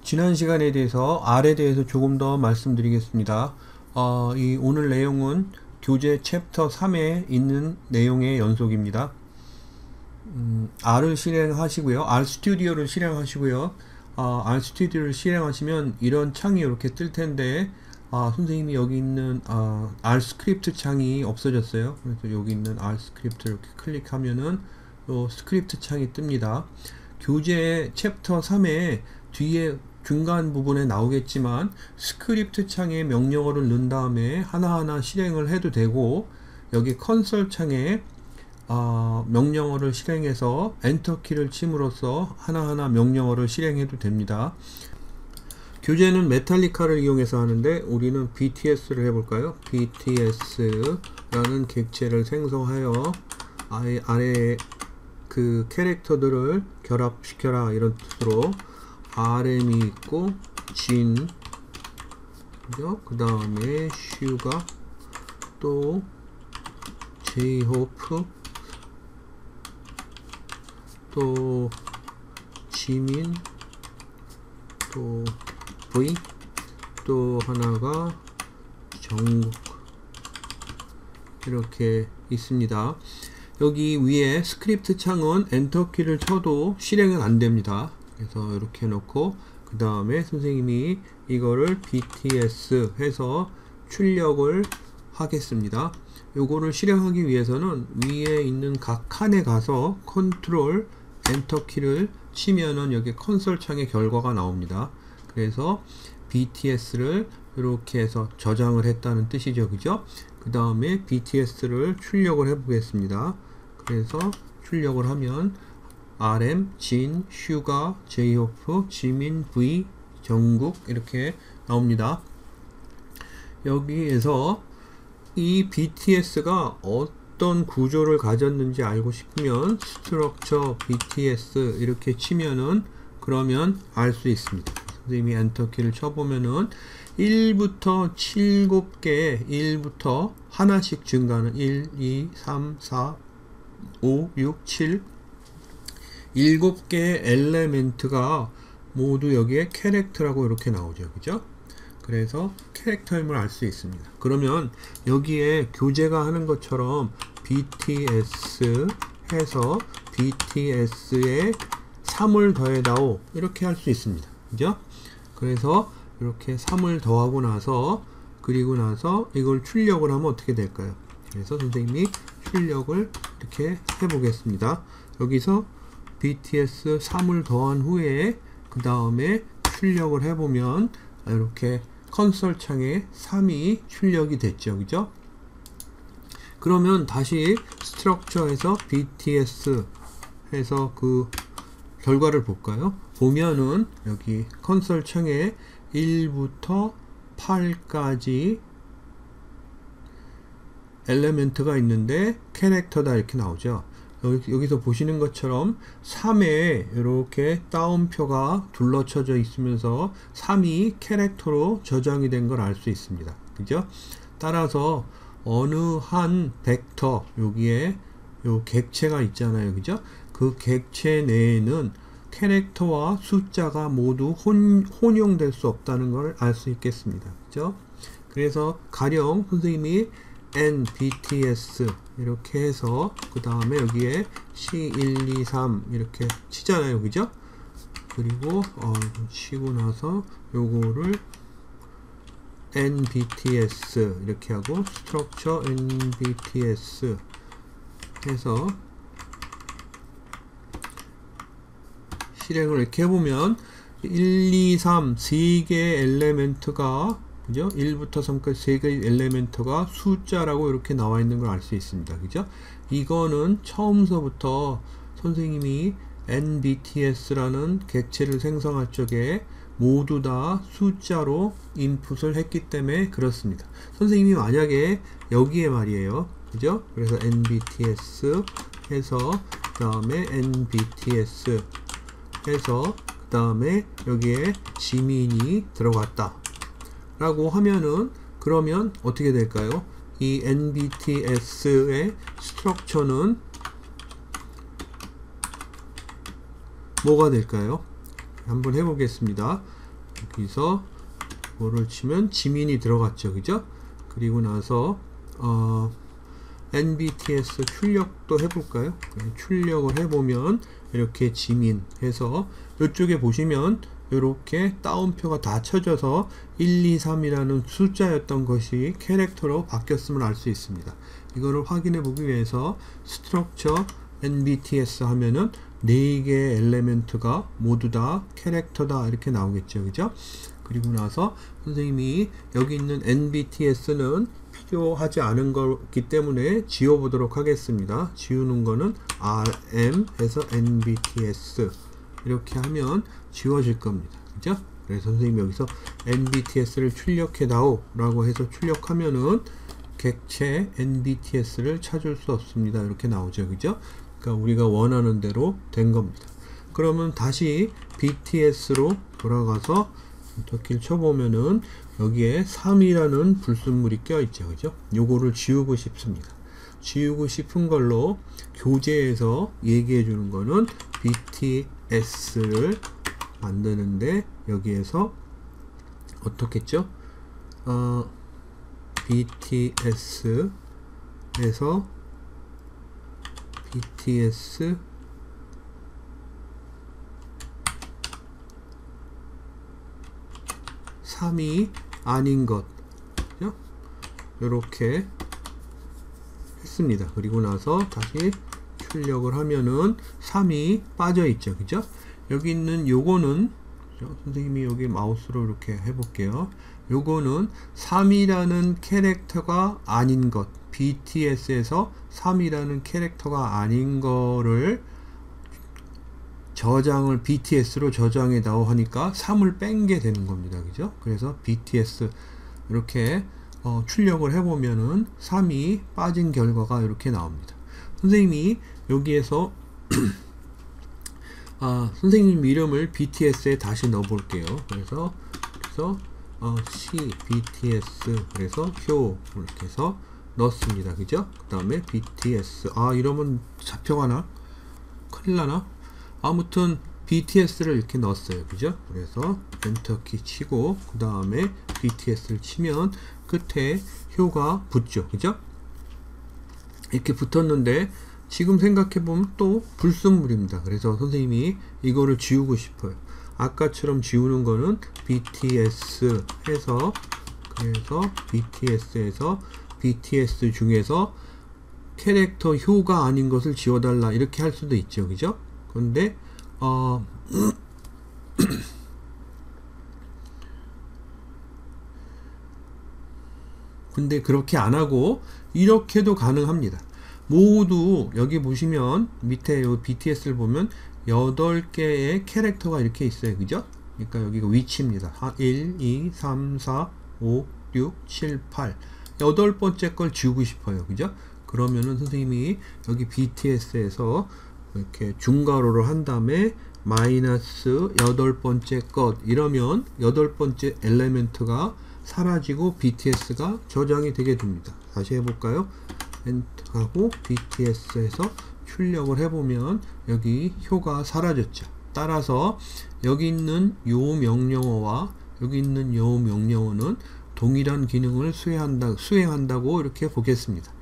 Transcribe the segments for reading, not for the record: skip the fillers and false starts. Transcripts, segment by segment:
지난 시간에 대해서 R에 대해서 조금 더 말씀드리겠습니다. 이 오늘 내용은 교재 챕터 3에 있는 내용의 연속입니다. R을 실행하시고요. RStudio를 실행하시고요. RStudio를 실행하시면 이런 창이 이렇게 뜰 텐데, 선생님이 여기 있는 R스크립트 창이 없어졌어요. 그래서 여기 있는 R스크립트 이렇게 클릭하면은 요 스크립트 창이 뜹니다. 교재 챕터 3에 뒤에 중간 부분에 나오겠지만 스크립트 창에 명령어를 넣은 다음에 하나하나 실행을 해도 되고, 여기 컨솔 창에 명령어를 실행해서 엔터 키를 침으로써 하나하나 명령어를 실행해도 됩니다. 교재는 메탈리카를 이용해서 하는데 우리는 BTS를 해볼까요? BTS라는 객체를 생성하여 아래 그 캐릭터들을 결합시켜라, 이런 뜻으로 RM이 있고 진, 그 다음에 슈가, 또 제이호프, 또 지민, 또 V, 또 하나가 정국, 이렇게 있습니다. 여기 위에 스크립트 창은 엔터키를 쳐도 실행은 안됩니다. 그래서 이렇게 해놓고 그 다음에 선생님이 이거를 BTS 해서 출력을 하겠습니다. 요거를 실행하기 위해서는 위에 있는 각 칸에 가서 컨트롤 엔터 키를 치면은 여기 컨솔 창에 결과가 나옵니다. 그래서 BTS를 이렇게 해서 저장을 했다는 뜻이죠, 그죠? 그 다음에 BTS를 출력을 해 보겠습니다. 그래서 출력을 하면 RM, 진, 슈가, 제이호프, 지민, V, 정국, 이렇게 나옵니다. 여기에서 이 BTS가 어떤 구조를 가졌는지 알고 싶으면 스트럭처 BTS 이렇게 치면은 그러면 알 수 있습니다. 선생님이 엔터키를 쳐보면은 1부터 7개, 1부터 하나씩 증가하는 1, 2, 3, 4, 5, 6, 7 7개의 엘레멘트가 모두 여기에 캐릭터라고 이렇게 나오죠, 그죠? 그래서 캐릭터임을 알 수 있습니다. 그러면 여기에 교재가 하는 것처럼 BTS 해서 BTS에 3을 더해다오, 이렇게 할 수 있습니다, 그죠? 그래서 이렇게 3을 더하고 나서, 그리고 나서 이걸 출력을 하면 어떻게 될까요? 그래서 선생님이 출력을 이렇게 해보겠습니다. 여기서 BTS 3을 더한 후에 그 다음에 출력을 해보면 이렇게 컨솔 창에 3이 출력이 됐죠, 그죠? 그러면 다시 스트럭처에서 BTS 해서 그 결과를 볼까요? 보면은 여기 컨솔 창에 1부터 8까지 엘레멘트가 있는데 캐릭터다, 이렇게 나오죠. 여기서 보시는 것처럼 3에 이렇게 따옴표가 둘러쳐져 있으면서 3이 캐릭터로 저장이 된 걸 알 수 있습니다, 그죠? 따라서 어느 한 벡터, 여기에 요 객체가 있잖아요, 그죠? 그 객체 내에는 캐릭터와 숫자가 모두 혼용될 수 없다는 걸 알 수 있겠습니다, 그죠? 그래서 가령 선생님이 NBTS 이렇게 해서 그 다음에 여기에 C1, 2, 3 이렇게 치잖아요, 그죠? 그리고 치고 나서 요거를 NBTS 이렇게 하고 스트럭처 NBTS 해서 실행을 이렇게 해보면 1, 2, 3 3개의 엘레멘트가, 그죠? 1부터 3까지 3개의 엘레멘트가 숫자라고 이렇게 나와 있는 걸 알 수 있습니다, 그죠? 이거는 처음서부터 선생님이 NBTS라는 객체를 생성할 적에 모두 다 숫자로 인풋을 했기 때문에 그렇습니다. 선생님이 만약에 여기에 말이에요, 그죠? 그래서 NBTS 해서 그 다음에 NBTS 해서 그 다음에 여기에 지민이 들어갔다 라고 하면은, 그러면 어떻게 될까요? 이 NBTS의 스트럭처는 뭐가 될까요? 한번 해보겠습니다. 여기서 뭐를 치면 지민이 들어갔죠, 그죠? 그리고 나서 NBTS 출력도 해볼까요? 출력을 해보면 이렇게 지민 해서 이쪽에 보시면 이렇게 따옴표가 다 쳐져서 1, 2, 3이라는 숫자였던 것이 캐릭터로 바뀌었음을 알 수 있습니다. 이거를 확인해 보기 위해서 스트럭처 NBTS 하면은 4개의 엘레멘트가 모두 다 캐릭터다 이렇게 나오겠죠, 그죠? 그리고 나서 선생님이 여기 있는 NBTS는 필요하지 않은 거기 때문에 지워보도록 하겠습니다. 지우는 거는 RM 해서 NBTS 이렇게 하면 지워질 겁니다. 그죠? 그래서 선생님이 여기서 NBTS를 출력해다오 라고 해서 출력하면은 객체 NBTS를 찾을 수 없습니다. 이렇게 나오죠. 그죠? 그러니까 우리가 원하는 대로 된 겁니다. 그러면 다시 BTS로 돌아가서 엔터키를 쳐보면은 여기에 3이라는 불순물이 껴있죠. 그죠? 요거를 지우고 싶습니다. 지우고 싶은 걸로 교재에서 얘기해 주는 거는 BTS를 만드는데 여기에서 어떻게 했죠? BTS에서 BTS 3이 아닌 것 이렇게 했습니다. 그리고 나서 다시 출력을 하면은 3이 빠져 있죠. 그죠? 여기 있는 요거는 선생님이 여기 마우스로 이렇게 해볼게요. 요거는 3이라는 캐릭터가 아닌 것, BTS에서 3이라는 캐릭터가 아닌 거를 저장을 BTS로 저장해다오 하니까 3을 뺀 게 되는 겁니다. 그죠? 그래서 BTS 이렇게 출력을 해보면은 3이 빠진 결과가 이렇게 나옵니다. 선생님이 여기에서 선생님 이름을 BTS에 다시 넣어 볼게요. 그래서 C BTS 그래서 효 이렇게 해서 넣었습니다. 그죠? 그 다음에 BTS 이러면 잡혀가나? 큰일나나? 아무튼 BTS를 이렇게 넣었어요. 그죠? 그래서 엔터키 치고 그 다음에 BTS를 치면 끝에 효가 붙죠. 그죠? 이렇게 붙었는데 지금 생각해보면 또 불순물입니다. 그래서 선생님이 이거를 지우고 싶어요. 아까처럼 지우는 거는 BTS 해서 그래서 BTS에서 BTS 중에서 캐릭터 효가 아닌 것을 지워달라 이렇게 할 수도 있죠. 그죠? 그런데 근데 그렇게 안 하고 이렇게도 가능합니다. 모두 여기 보시면 밑에 요 BTS를 보면 8개의 캐릭터가 이렇게 있어요. 그죠? 그러니까 여기가 위치입니다. 1, 2, 3, 4, 5, 6, 7, 8 8번째 걸 지우고 싶어요. 그죠? 그러면은 선생님이 여기 BTS에서 이렇게 중괄호를 한 다음에 마이너스 8번째 것 이러면 8번째 엘레멘트가 사라지고 BTS가 저장이 되게 됩니다. 다시 해볼까요? 엔터하고 BTS에서 출력을 해보면 여기 효가 사라졌죠. 따라서 여기 있는 요 명령어와 여기 있는 요 명령어는 동일한 기능을 수행한다고 이렇게 보겠습니다.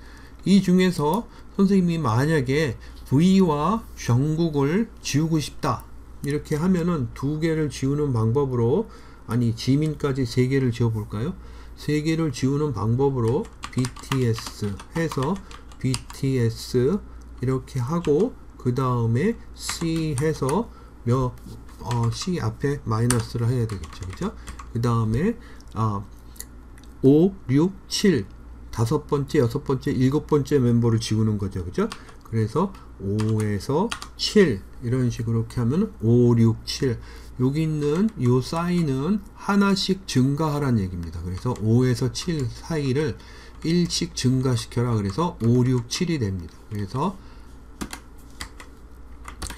이 중에서 선생님이 만약에 V와 정국을 지우고 싶다 이렇게 하면은 2개를 지우는 방법으로 지민까지 3개를 지워 볼까요? 3개를 지우는 방법으로 BTS 해서 BTS 이렇게 하고 그 다음에 C 해서 C 앞에 마이너스를 해야 되겠죠. 그죠? 그 다음에 5, 6, 7 5번째, 6번째, 7번째 멤버를 지우는 거죠. 그죠? 그래서 5에서 7 이런 식으로 이렇게 하면 5, 6, 7 여기 있는 요 사인은 하나씩 증가하라는 얘기입니다. 그래서 5에서 7 사이를 1씩 증가시켜라. 그래서 5, 6, 7이 됩니다. 그래서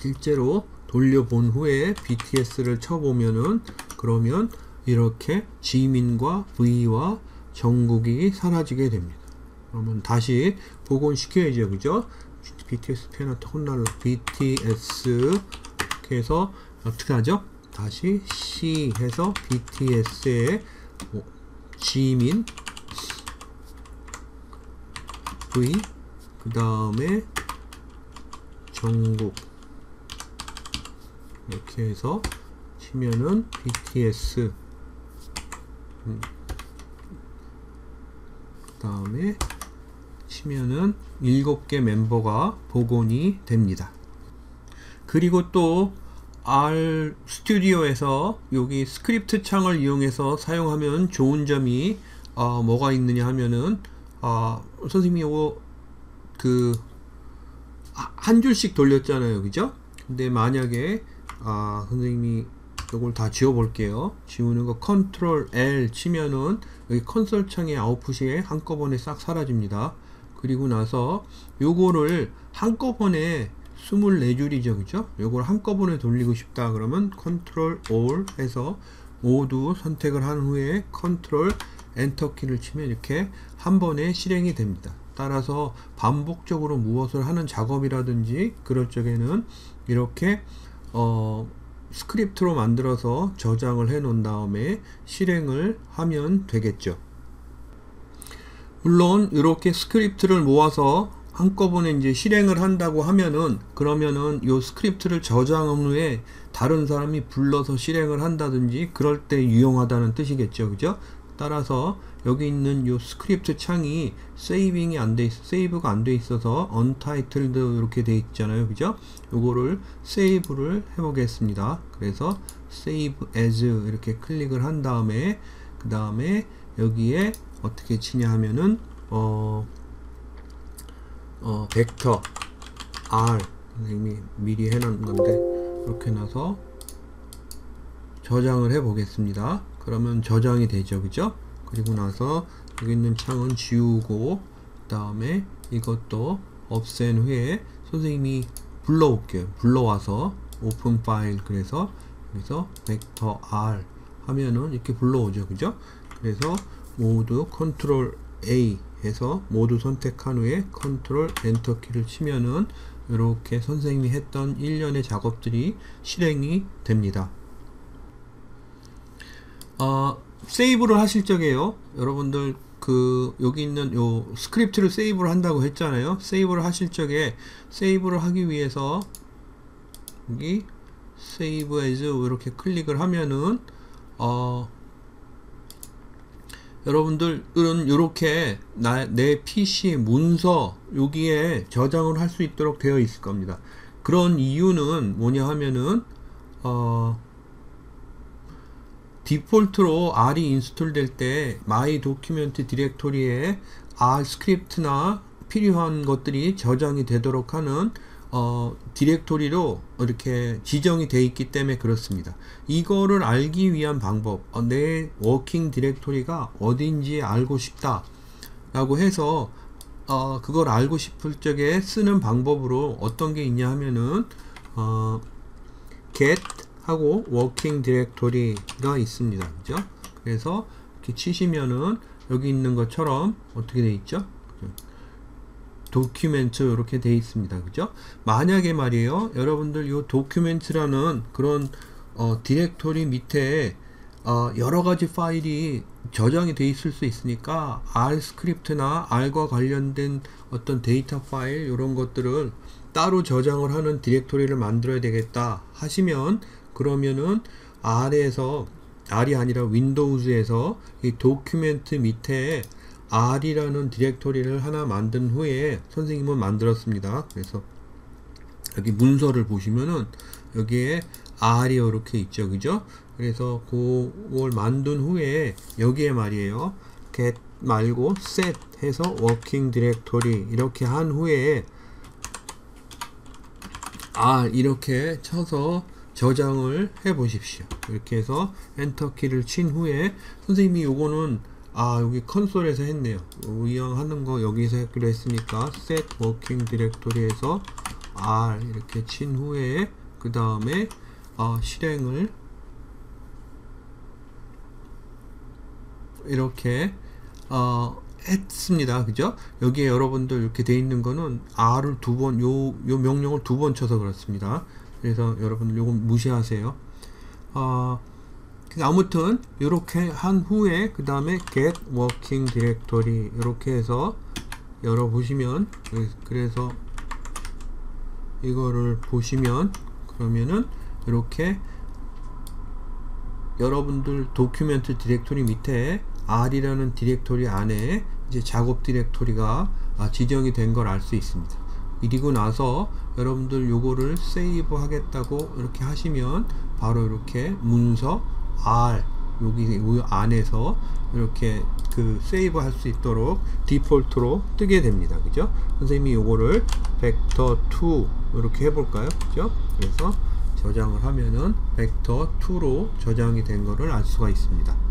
실제로 돌려본 후에 BTS를 쳐보면은 그러면 이렇게 지민과 V와 정국이 사라지게 됩니다. 그러면 다시 복원시켜야죠. 그죠? BTS 팬한테 혼날라. BTS 이렇게 해서 어떻게 하죠? 다시 C 해서 BTS의 지민 V 그 다음에 정국 이렇게 해서 치면은 BTS 그 다음에 치면은 7개 멤버가 복원이 됩니다. 그리고 또 R 스튜디오에서 여기 스크립트 창을 이용해서 사용하면 좋은 점이 뭐가 있느냐 하면은 선생님이 요거 한 줄씩 돌렸잖아요, 그죠? 근데 만약에 선생님이 이걸 다 지워 볼게요. 지우는 거 컨트롤 L 치면은 여기 컨솔 창의 아웃풋이 한꺼번에 싹 사라집니다. 그리고 나서 요거를 한꺼번에 24줄이죠, 그죠? 요걸 한꺼번에 돌리고 싶다 그러면 컨트롤 올 해서 모두 선택을 한 후에 컨트롤 엔터 키를 치면 이렇게 한 번에 실행이 됩니다. 따라서 반복적으로 무엇을 하는 작업이라든지 그럴 적에는 이렇게 스크립트로 만들어서 저장을 해 놓은 다음에 실행을 하면 되겠죠. 물론 이렇게 스크립트를 모아서 한꺼번에 이제 실행을 한다고 하면은 그러면은 요 스크립트를 저장한 후에 다른 사람이 불러서 실행을 한다든지 그럴 때 유용하다는 뜻이겠죠, 그죠? 따라서 여기 있는 요 스크립트 창이 세이빙이 안 돼 있어, 세이브가 안 돼 있어서 untitled 이렇게 돼 있잖아요, 그죠? 요거를 세이브를 해 보겠습니다. 그래서 save as 이렇게 클릭을 한 다음에 그 다음에 여기에 어떻게 치냐 하면은 벡터 R 선생님이 미리 해놓은 건데 이렇게 놔서 저장을 해 보겠습니다. 그러면 저장이 되죠, 그죠? 그리고 나서 여기 있는 창은 지우고 그 다음에 이것도 없앤 후에 선생님이 불러올게요. 불러와서 오픈 파일 그래서 여기서 벡터 R 하면은 이렇게 불러오죠, 그죠? 그래서 모두 컨트롤 A 해서 모두 선택한 후에 컨트롤 엔터 키를 치면은 이렇게 선생님이 했던 일련의 작업들이 실행이 됩니다. 세이브를 하실 적에요, 여러분들 여기 있는 요 스크립트를 세이브를 한다고 했잖아요. 세이브를 하실 적에 세이브를 하기 위해서 여기 세이브 에즈 이렇게 클릭을 하면은 여러분들은 이렇게 내 PC 문서 여기에 저장을 할 수 있도록 되어 있을 겁니다. 그런 이유는 뭐냐 하면은 디폴트로 R이 인스톨 될 때 My 도큐멘트 디렉토리에 R 스크립트나 필요한 것들이 저장이 되도록 하는 디렉토리로 이렇게 지정이 되어 있기 때문에 그렇습니다. 이거를 알기 위한 방법, 내 워킹 디렉토리가 어딘지 알고 싶다 라고 해서 그걸 알고 싶을 적에 쓰는 방법으로 어떤 게 있냐 하면은 get 하고 워킹 디렉토리가 있습니다, 그죠? 그래서 이렇게 치시면은 여기 있는 것처럼 어떻게 돼 있죠? 도큐멘트 이렇게 돼 있습니다, 그죠? 만약에 말이에요, 여러분들 요 도큐멘트라는 그런 디렉토리 밑에 여러가지 파일이 저장이 돼 있을 수 있으니까 R 스크립트나 R과 관련된 어떤 데이터 파일 이런 것들을 따로 저장을 하는 디렉토리를 만들어야 되겠다 하시면 그러면은 R이 아니라 윈도우즈에서 이 도큐멘트 밑에 R이라는 디렉토리를 하나 만든 후에 선생님은 만들었습니다. 그래서 여기 문서를 보시면은 여기에 R이 이렇게 있죠, 그죠? 그래서 그걸 만든 후에 여기에 말이에요, get 말고 set 해서 working directory 이렇게 한 후에 이렇게 쳐서 저장을 해 보십시오. 이렇게 해서 엔터 키를 친 후에 선생님이 요거는 여기 컨솔에서 했네요. 이왕 하는 거 여기서 했기로 했으니까 set working directory에서 R 이렇게 친 후에 그 다음에 실행을 이렇게 했습니다, 그죠? 여기에 여러분들 이렇게 돼 있는 거는 R을 요 명령을 2번 쳐서 그렇습니다. 그래서 여러분들 요거 무시하세요. 아무튼 이렇게 한 후에 그 다음에 get working directory 이렇게 해서 열어보시면, 그래서 이거를 보시면 그러면은 이렇게 여러분들 도큐멘트 디렉토리 밑에 R이라는 디렉토리 안에 이제 작업 디렉토리가 지정이 된 걸 알 수 있습니다. 이리고 나서 여러분들 요거를 세이브 하겠다고 이렇게 하시면 바로 이렇게 문서 R 여기 안에서 이렇게 그 세이브 할 수 있도록 디폴트로 뜨게 됩니다. 그죠? 선생님이 요거를 vector2 이렇게 해볼까요? 그죠? 그래서 저장을 하면은 vector2로 저장이 된 거를 알 수가 있습니다.